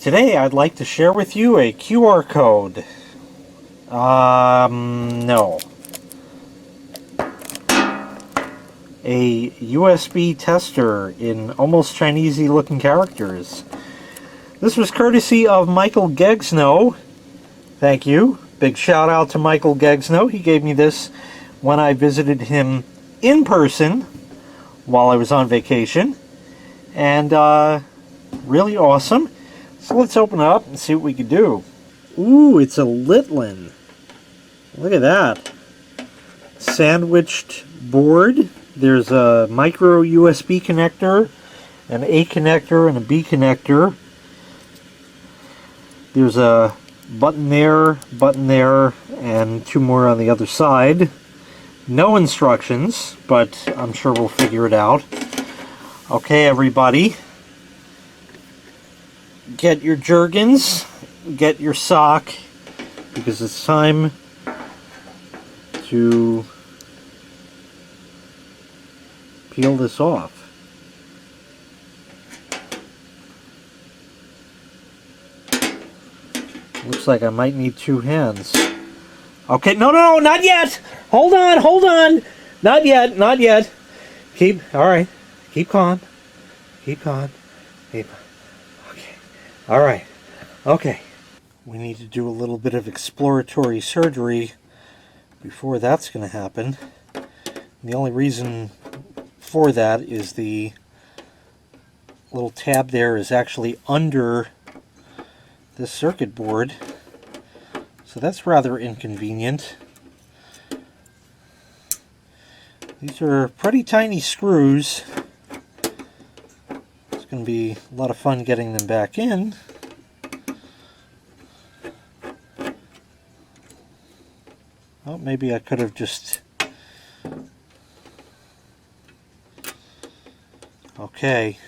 Today I'd like to share with you a QR code. No. A USB tester in almost Chinese-y looking characters. This was courtesy of Michael Gegzno. Thank you. Big shout out to Michael Gegzno. He gave me this when I visited him in person while I was on vacation. And really awesome. So let's open it up and see what we can do. Ooh, it's a Litlin. Look at that. Sandwiched board. There's a micro USB connector, an A connector, and a B connector. There's a button there, and two more on the other side. No instructions, but I'm sure we'll figure it out. Okay, everybody. Get your jergens, get your sock, because it's time to peel this off. Looks like I might need two hands. Okay, no, not yet! Hold on! Not yet. Alright, keep calm. Okay, alright, okay. We need to do a little bit of exploratory surgery before that's going to happen. The only reason for that is the little tab there is actually under this circuit board, so that's rather inconvenient. These are pretty tiny screws. It's going to be a lot of fun getting them back in. Oh, maybe I could have just... Okay.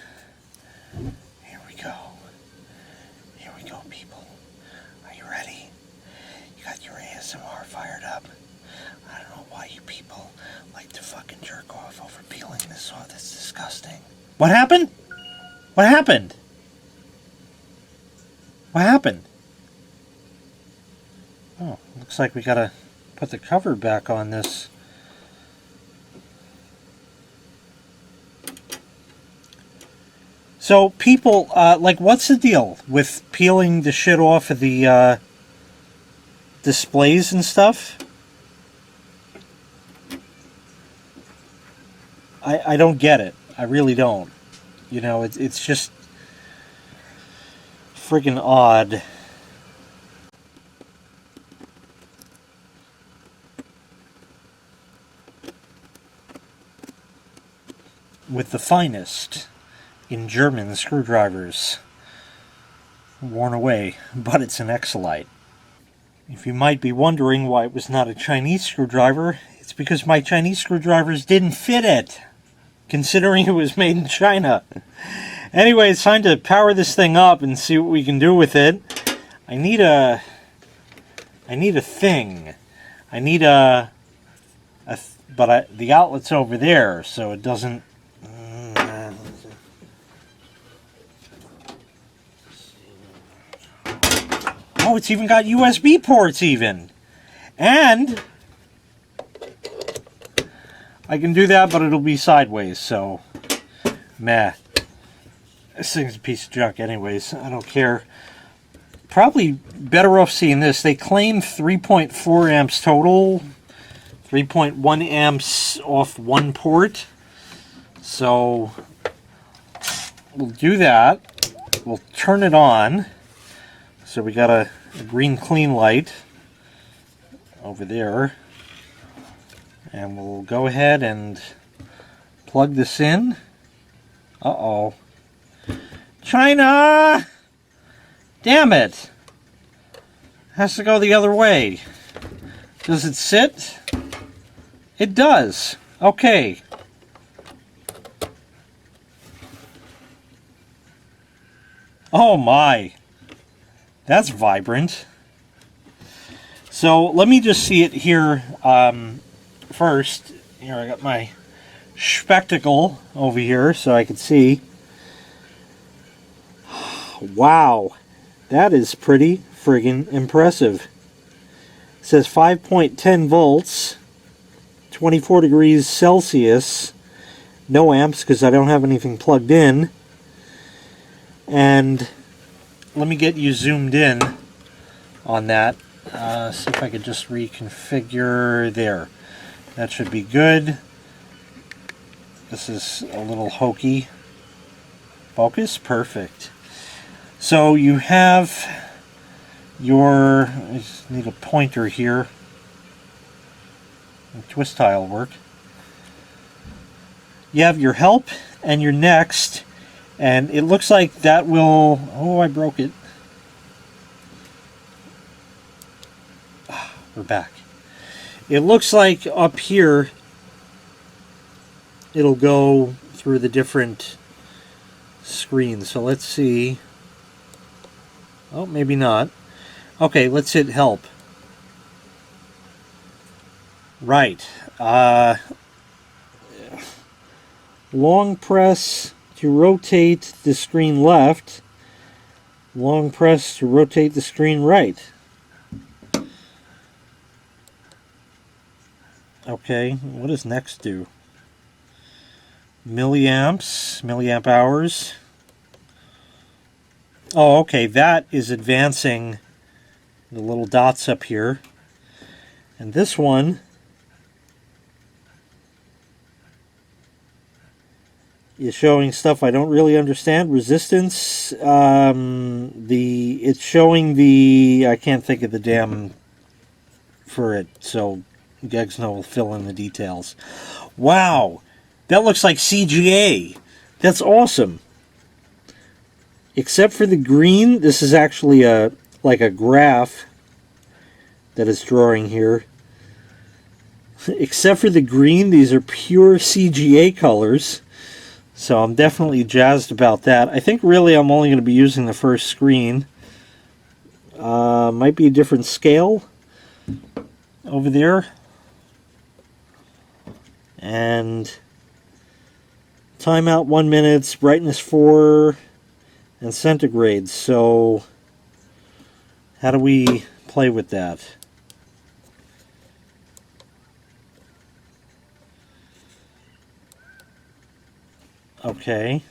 Here we go, people. Are you ready? You got your ASMR fired up? I don't know why you people like to fucking jerk off over peeling this off. That's disgusting. What happened? What happened? Oh, looks like we gotta put the cover back on this. So people, like, what's the deal with peeling the shit off of the displays and stuff? I don't get it. I really don't. You know, it's just friggin' odd. With the finest in German screwdrivers worn away, but it's an Exolite. If you might be wondering why it was not a Chinese screwdriver, it's because my Chinese screwdrivers didn't fit it, considering it was made in China. Anyway, it's time to power this thing up and see what we can do with it. I need a thing. But the outlet's over there, so it doesn't. Oh, it's even got USB ports even. And I can do that, but it'll be sideways, so meh. This thing's a piece of junk anyways. I don't care. Probably better off seeing this. They claim 3.4 amps total. 3.1 amps off one port. So we'll do that. We'll turn it on. So we got a green clean light over there, and we'll go ahead and plug this in. Uh-oh. China! Damn it! Has to go the other way. Does it sit? It does. Okay. Oh my. That's vibrant. So let me just see it here first. Here, I got my spectacle over here so I can see. Wow. That is pretty friggin' impressive. It says 5.10 volts, 24 degrees Celsius, no amps because I don't have anything plugged in. And let me get you zoomed in on that. See if I could just reconfigure there. That should be good. This is a little hokey. Focus, perfect. So you have your, I just need a pointer here. Twist tile work. You have your help and your next, and it looks like that will, oh, I broke it. We're back. It looks like up here it'll go through the different screens. So let's see. Oh, maybe not. Okay, let's hit help. Right. Long press to rotate the screen left. Long press to rotate the screen right. Okay, what does next do? Milliamps, milliamp hours. Oh, okay, that is advancing the little dots up here. And this one is showing stuff I don't really understand. Resistance, it's showing the, I can't think of the damn for it, so Gegzno will fill in the details. Wow, that looks like CGA. That's awesome. Except for the green, this is actually like a graph that it's drawing here. Except for the green, these are pure CGA colors. So I'm definitely jazzed about that. I think really I'm only going to be using the first screen. Might be a different scale over there. And timeout 1 minute, brightness 4, and centigrade. So how do we play with that? Okay.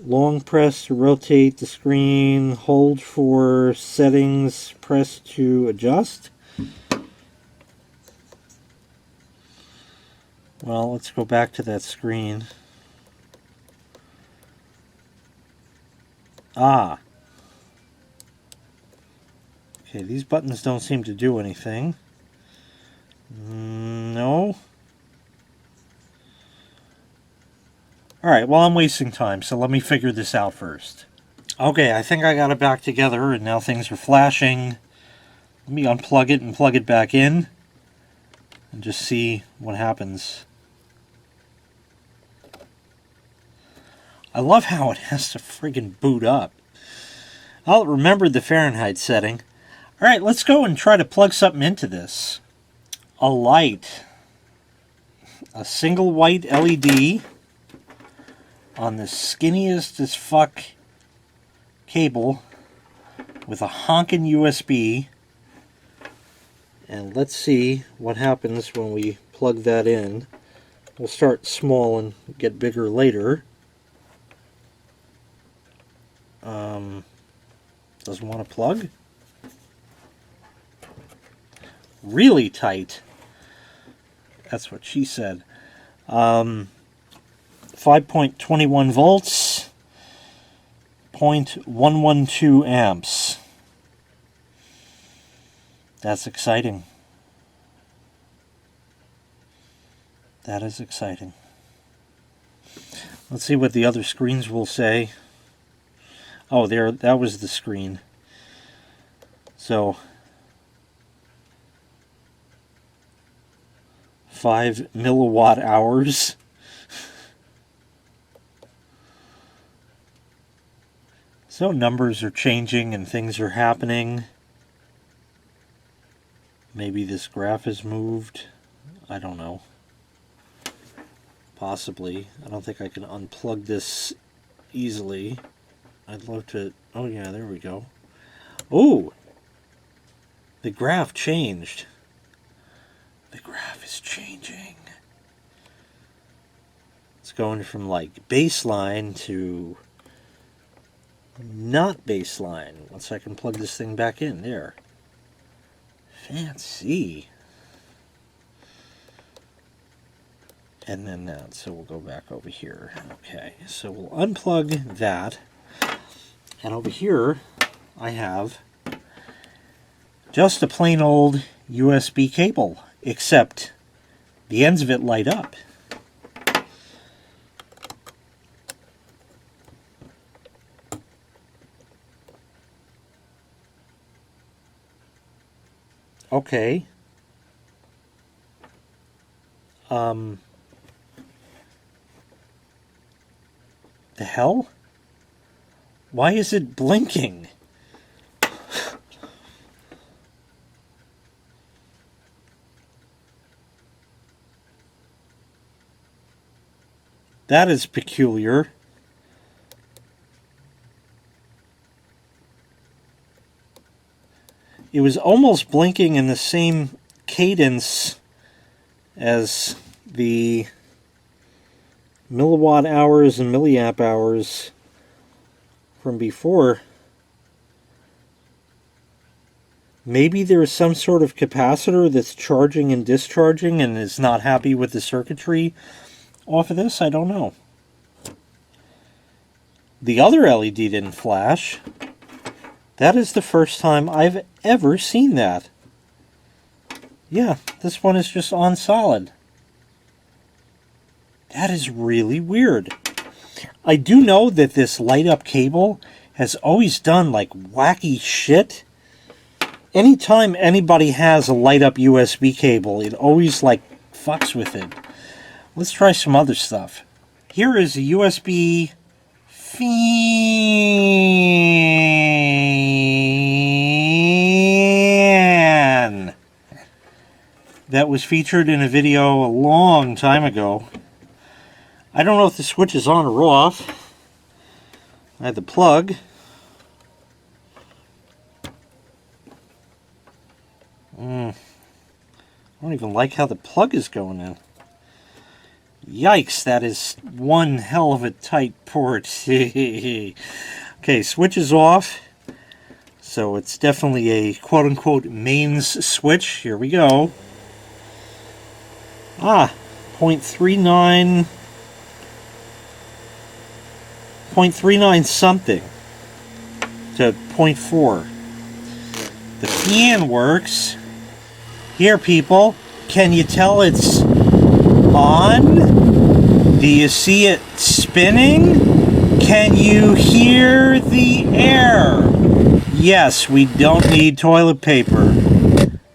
Long press to rotate the screen, hold for settings, press to adjust. Well, let's go back to that screen. Ah. Okay, these buttons don't seem to do anything. No. Alright, well, I'm wasting time, so let me figure this out first. Okay, I think I got it back together, and now things are flashing. Let me unplug it and plug it back in, and just see what happens. I love how it has to friggin' boot up. I'll remember the Fahrenheit setting. Alright, let's go and try to plug something into this. A light. A single white LED on the skinniest as fuck cable with a honkin' USB. And let's see what happens when we plug that in. We'll start small and get bigger later. Doesn't want to plug. Really tight. That's what she said. 5.21 volts, 0.112 amps. That's exciting. That is exciting. Let's see what the other screens will say. Oh, there, that was the screen. So 5 milliwatt hours. So numbers are changing and things are happening. Maybe this graph has moved. I don't know. Possibly. I don't think I can unplug this easily. I'd love to... Oh, yeah, there we go. Oh! The graph changed. The graph is changing. It's going from, like, baseline to not baseline. Once I can plug this thing back in. There. Fancy. And then that. So we'll go back over here. Okay. So we'll unplug that. And over here, I have just a plain old USB cable, except the ends of it light up. Okay. The hell? Why is it blinking? That is peculiar. It was almost blinking in the same cadence as the milliwatt hours and milliamp hours from before. Maybe there's some sort of capacitor that's charging and discharging and is not happy with the circuitry off of this. I don't know. The other LED didn't flash. That is the first time I've ever seen that. Yeah, this one is just on solid. That is really weird. I do know that this light up cable has always done like wacky shit. Anytime anybody has a light up USB cable, it always like fucks with it. Let's try some other stuff. Here is a USB fan that was featured in a video a long time ago. I don't know if the switch is on or off. I had the plug. I don't even like how the plug is going in. Yikes, that is one hell of a tight port. Okay, switch is off. So it's definitely a quote-unquote mains switch. Here we go. 0.39... 0.39 something to 0.4. The fan works. Here, people, can you tell it's on? Do you see it spinning? Can you hear the air? Yes, we don't need toilet paper.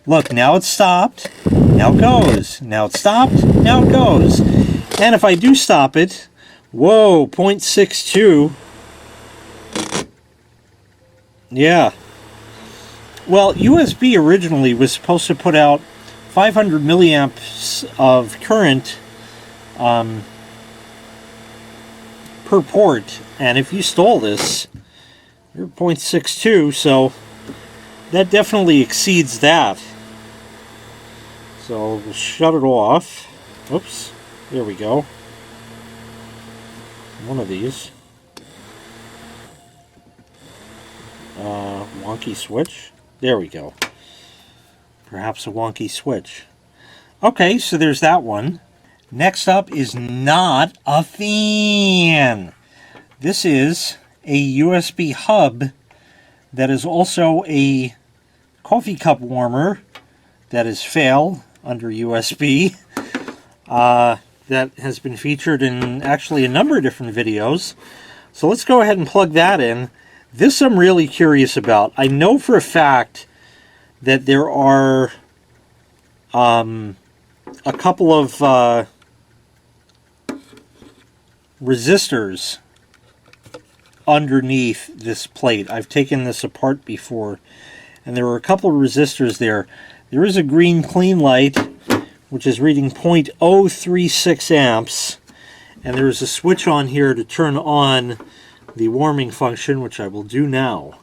Look, now it's stopped. Now it goes. Now it's stopped. Now it goes. And if I do stop it, whoa, 0.62. Yeah. Well, USB originally was supposed to put out 500 milliamps of current per port. And if you stall this, you're 0.62, so that definitely exceeds that. So we'll shut it off. Oops. There we go. One of these. Wonky switch. There we go. Perhaps a wonky switch. Okay, so there's that one. Next up is not a fan. This is a USB hub that is also a coffee cup warmer that is fail under USB. That has been featured in actually a number of different videos. So let's go ahead and plug that in. This I'm really curious about. I know for a fact that there are a couple of resistors underneath this plate. I've taken this apart before, and there are a couple of resistors there. There is a green clean light, which is reading 0.036 amps, and there's a switch on here to turn on the warming function, which I will do now.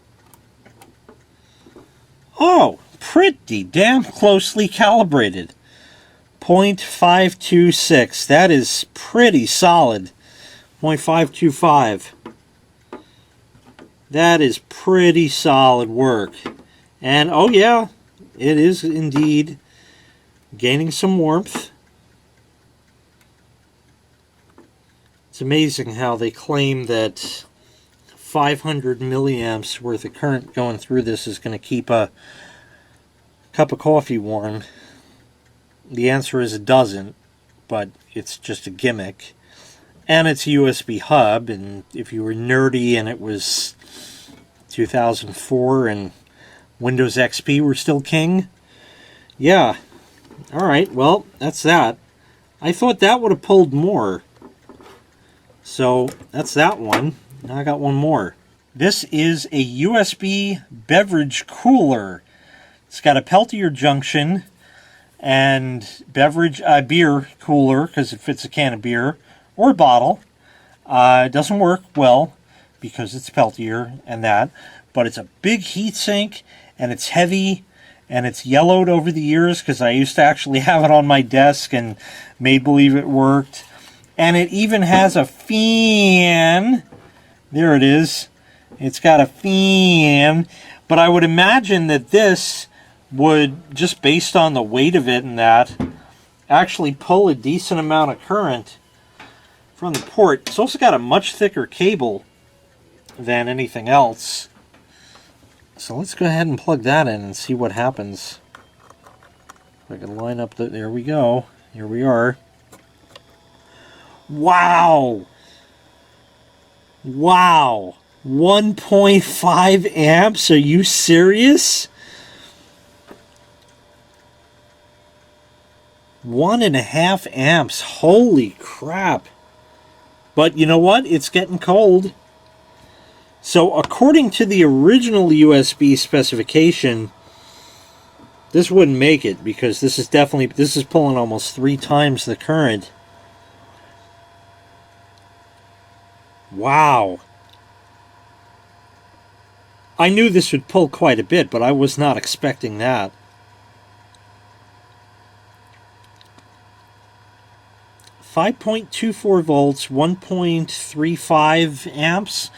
Oh, pretty damn closely calibrated. 0.526. That is pretty solid. 0.525. That is pretty solid work. And oh yeah, it is indeed gaining some warmth. It's amazing how they claim that 500 milliamps worth of current going through this is going to keep a cup of coffee warm. The answer is it doesn't, but it's just a gimmick. And it's a USB hub, and if you were nerdy and it was 2004 and Windows XP were still king, yeah. Alright, well, that's that. I thought that would have pulled more. So, that's that one. Now I got one more. This is a USB beverage cooler. It's got a Peltier junction and beer cooler, because it fits a can of beer or a bottle. It doesn't work well because it's Peltier and that, but it's a big heat sink, and it's heavy, and it's yellowed over the years because I used to actually have it on my desk and made believe it worked. And it even has a fan. There it is. It's got a fan. But I would imagine that this would, just based on the weight of it and that, actually pull a decent amount of current from the port. It's also got a much thicker cable than anything else. So let's go ahead and plug that in and see what happens. If I can line up there we go. Here we are. Wow! Wow! 1.5 amps? Are you serious? 1.5 amps. Holy crap. But you know what? It's getting cold. So according to the original USB specification, this wouldn't make it, because this is pulling almost 3 times the current. Wow. I knew this would pull quite a bit, but I was not expecting that. .24 volts, 1.35 amps.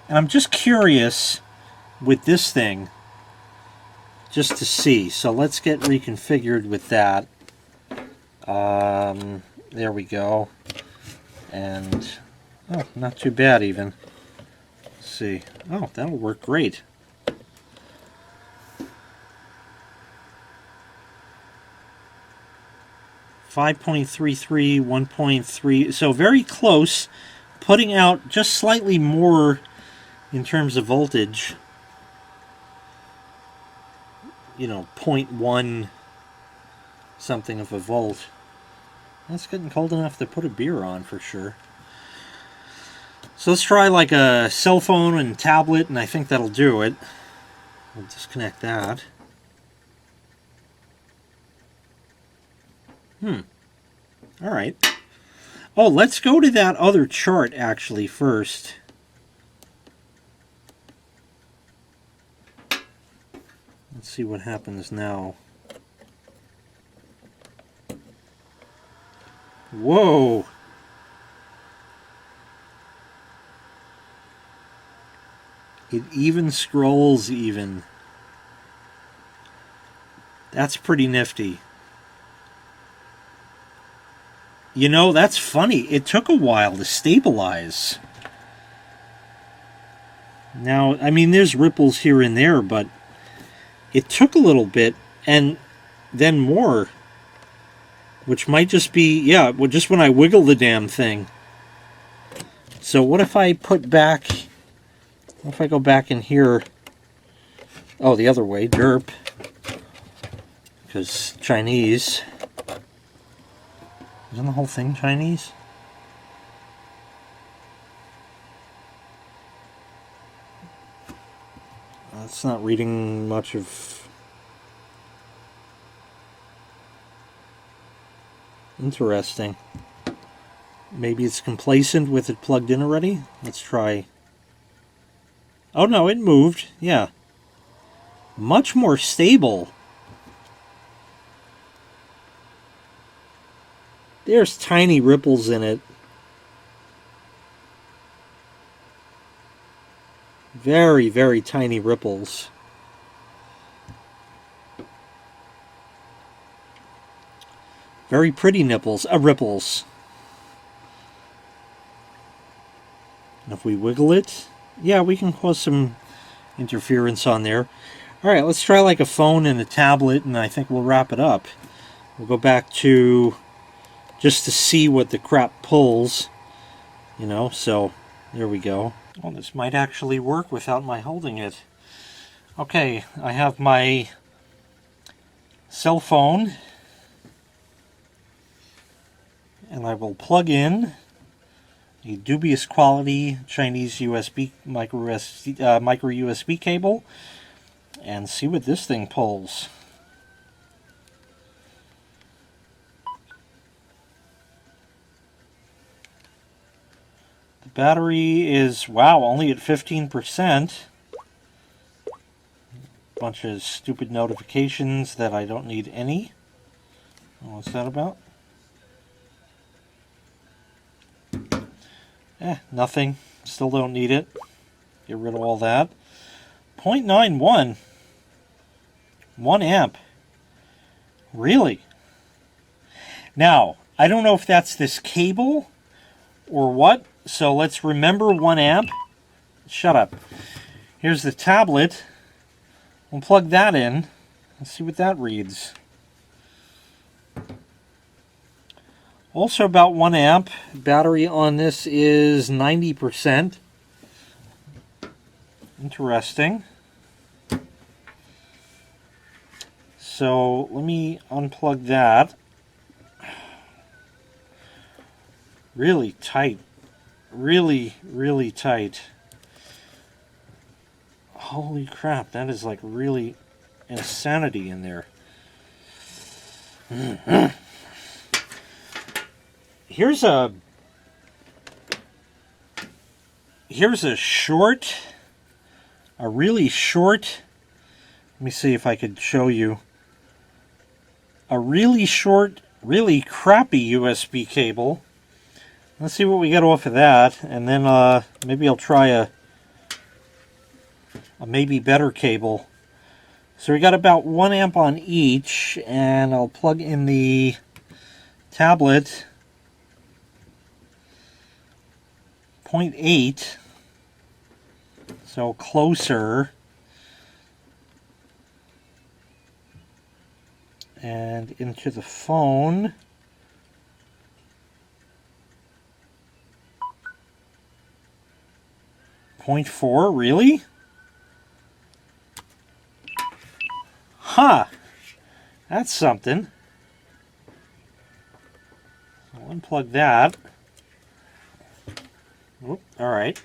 And I'm just curious with this thing, just to see. So let's get reconfigured with that. There we go. And oh, not too bad even. Let's see. Oh, that'll work great. .33, 1.3, so very close, putting out just slightly more in terms of voltage. You know, 0.1 something of a volt. That's getting cold enough to put a beer on for sure. So let's try like a cell phone and tablet, and I think that'll do it. We'll disconnect that. Alright. Oh, let's go to that other chart actually first. Let's see what happens now. Whoa! It even scrolls even. That's pretty nifty. You know, that's funny. It took a while to stabilize. Now, I mean, there's ripples here and there, but it took a little bit, and then more. Which might just be, yeah, just when I wiggle the damn thing. So what if I put back, what if I go back in here? Oh, the other way, derp. Because Chinese. Isn't the whole thing Chinese? That's not reading much of... Interesting. Maybe it's complacent with it plugged in already? Let's try Oh no, it moved. Yeah. Much more stable. There's tiny ripples in it. Very, very tiny ripples. Very pretty ripples. And if we wiggle it, yeah, we can cause some interference on there. All right, let's try like a phone and a tablet, and I think we'll wrap it up. We'll go back to just to see what the crap pulls, you know, so there we go. Well, this might actually work without my holding it. Okay, I have my cell phone, and I will plug in a dubious quality Chinese USB micro USB cable and see what this thing pulls. The battery is, wow, only at 15%. Bunch of stupid notifications that I don't need any. What's that about? Nothing. Still don't need it. Get rid of all that. 0.91. 1 amp. Really? Now, I don't know if that's this cable or what, so let's remember 1 amp. Shut up. Here's the tablet. We'll plug that in. Let's see what that reads. Also about 1 amp. Battery on this is 90%. Interesting. So let me unplug that. Really tight. Really, really tight. Holy crap, that is like really insanity in there. Here's a short, a really short, let me see if I could show you, a really short, really crappy USB cable. Let's see what we get off of that, and then maybe I'll try a maybe better cable. So we got about 1 amp on each, and I'll plug in the tablet. 0.8, so closer, and into the phone. .4, really? Huh, that's something. I'll unplug that. Oop, all right.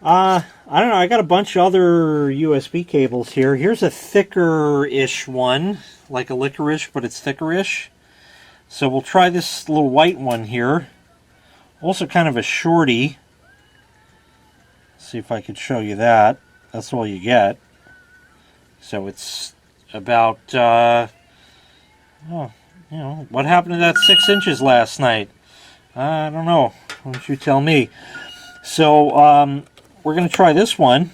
I don't know. I got a bunch of other USB cables here. Here's a thicker-ish one, like a licorice, but it's thicker-ish. So we'll try this little white one here. Also kind of a shorty. See if I could show you that. That's all you get. So it's about, oh, you know, what happened to that 6 inches last night? I don't know. Why don't you tell me? So, we're going to try this one.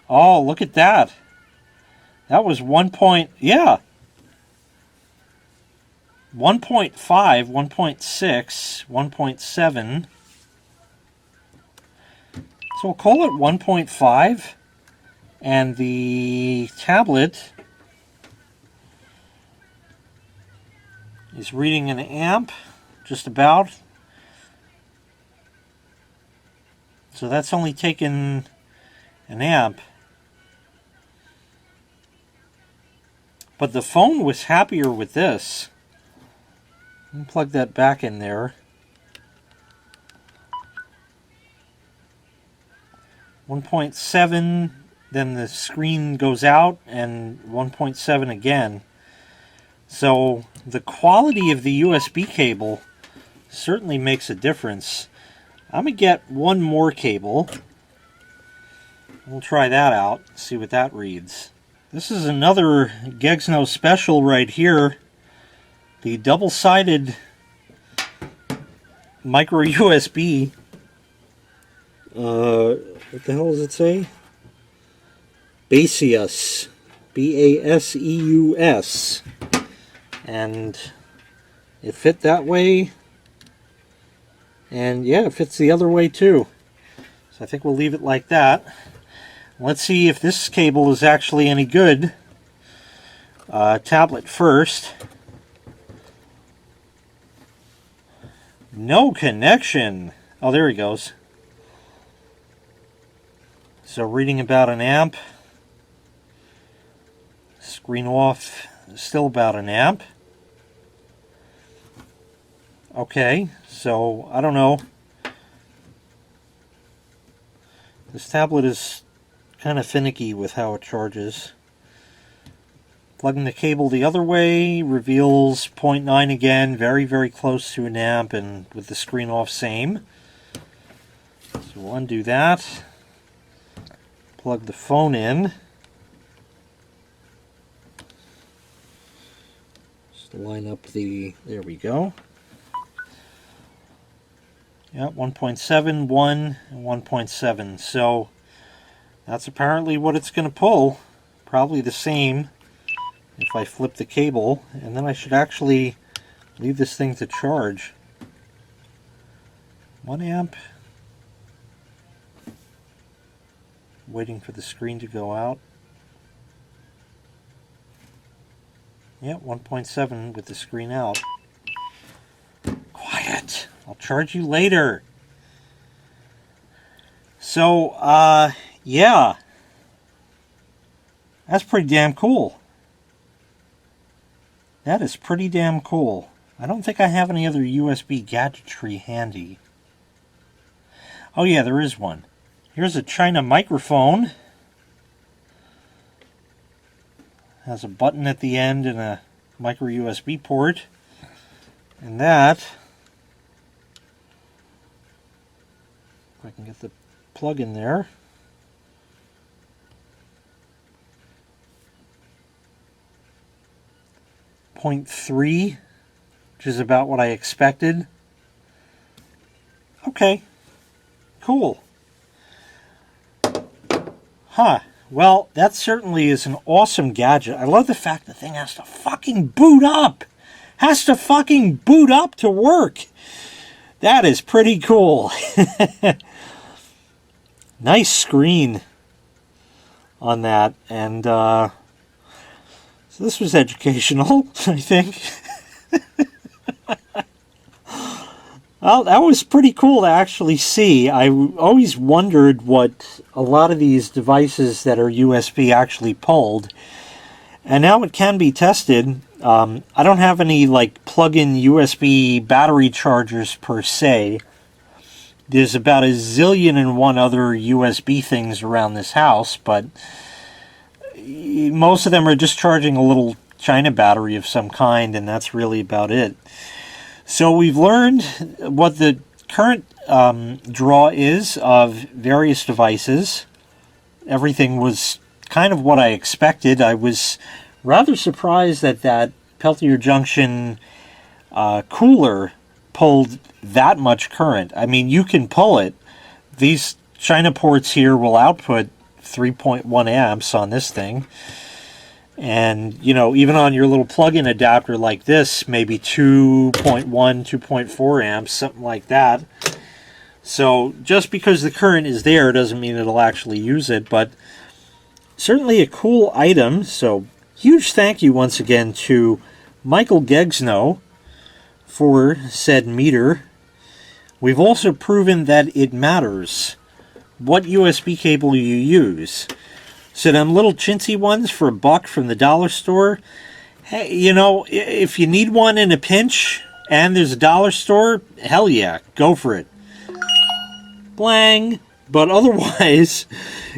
Oh, look at that. That was 1 point, yeah. 1.5, 1.6, 1.7. So we'll call it 1.5. And the tablet is reading an amp, just about. So that's only taken an amp. But the phone was happier with this. Let me plug that back in there. 1.7, then the screen goes out, and 1.7 again. So the quality of the USB cable certainly makes a difference. I'm going to get one more cable. We'll try that out, see what that reads. This is another Gegzno special right here. The double-sided micro USB. What the hell does it say? Baseus. B-A-S-E-U-S. And it fit that way. And yeah, it fits the other way too. So I think we'll leave it like that. Let's see if this cable is actually any good. Tablet first. No connection. Oh, there he goes. So reading about an amp. Screen off. Still about an amp. Okay, so I don't know. This tablet is kind of finicky with how it charges. Plugging the cable the other way reveals 0.9 again, very, very close to an amp, and with the screen off, same. So we'll undo that. Plug the phone in. Just line up the, there we go. Yeah, 1.7, 1, and 1.7. So that's apparently what it's going to pull. Probably the same if I flip the cable. And then I should actually leave this thing to charge. 1 amp. Waiting for the screen to go out. Yeah, 1.7 with the screen out. Quiet. I'll charge you later. So, yeah. That's pretty damn cool. That is pretty damn cool. I don't think I have any other USB gadgetry handy. Oh yeah, there is one. Here's a China microphone. Has a button at the end and a micro USB port. And that, if I can get the plug in there. .3, which is about what I expected. Okay, cool. Huh. Well, that certainly is an awesome gadget. I love the fact the thing has to fucking boot up. Has to fucking boot up to work. That is pretty cool. Nice screen on that. And so this was educational, I think. Well, that was pretty cool to actually see. I always wondered what a lot of these devices that are USB actually pulled. And now it can be tested. I don't have any like plug-in USB battery chargers per se. There's about a zillion and one other USB things around this house, but most of them are just charging a little China battery of some kind, and that's really about it. So we've learned what the current draw is of various devices. Everything was kind of what I expected. I was rather surprised that that Peltier Junction cooler pulled that much current. I mean, you can pull it. These China ports here will output 3.1 amps on this thing. And, you know, even on your little plug-in adapter like this, maybe 2.1, 2.4 amps, something like that. So just because the current is there doesn't mean it'll actually use it, but certainly a cool item. So huge thank you once again to Michael Gegzno for said meter. We've also proven that it matters what USB cable you use. So them little chintzy ones for $1 from the dollar store, hey, you know, if you need one in a pinch and there's a dollar store, hell yeah, go for it. Blang. But otherwise,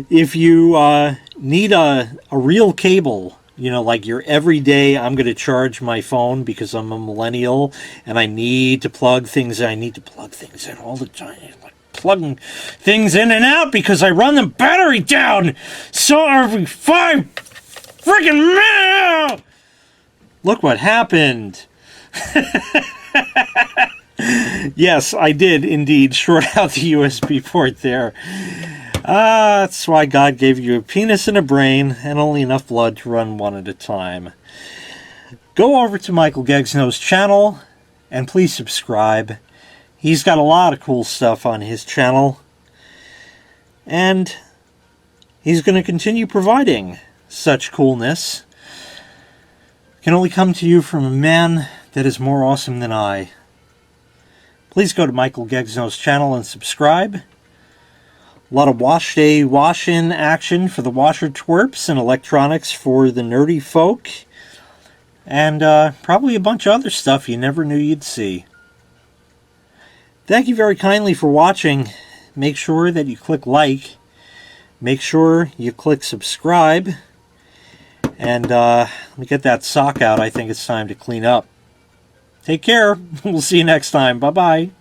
if you need a real cable You know, like your everyday, I'm going to charge my phone because I'm a millennial and I need to plug things in. I need to plug things in all the time. Like plugging things in and out because I run the battery down so every 5 freaking minutes. Look what happened. Yes, I did indeed short out the USB port there. That's why God gave you a penis and a brain and only enough blood to run one at a time. Go over to Michael Gegzno's channel and please subscribe. He's got a lot of cool stuff on his channel. And he's going to continue providing such coolness. Can only come to you from a man that is more awesome than I. Please go to Michael Gegzno's channel and subscribe. A lot of wash day, wash-in action for the washer twerps and electronics for the nerdy folk. And probably a bunch of other stuff you never knew you'd see. Thank you very kindly for watching. Make sure that you click like. Make sure you click subscribe. And let me get that sock out. I think it's time to clean up. Take care. We'll see you next time. Bye-bye.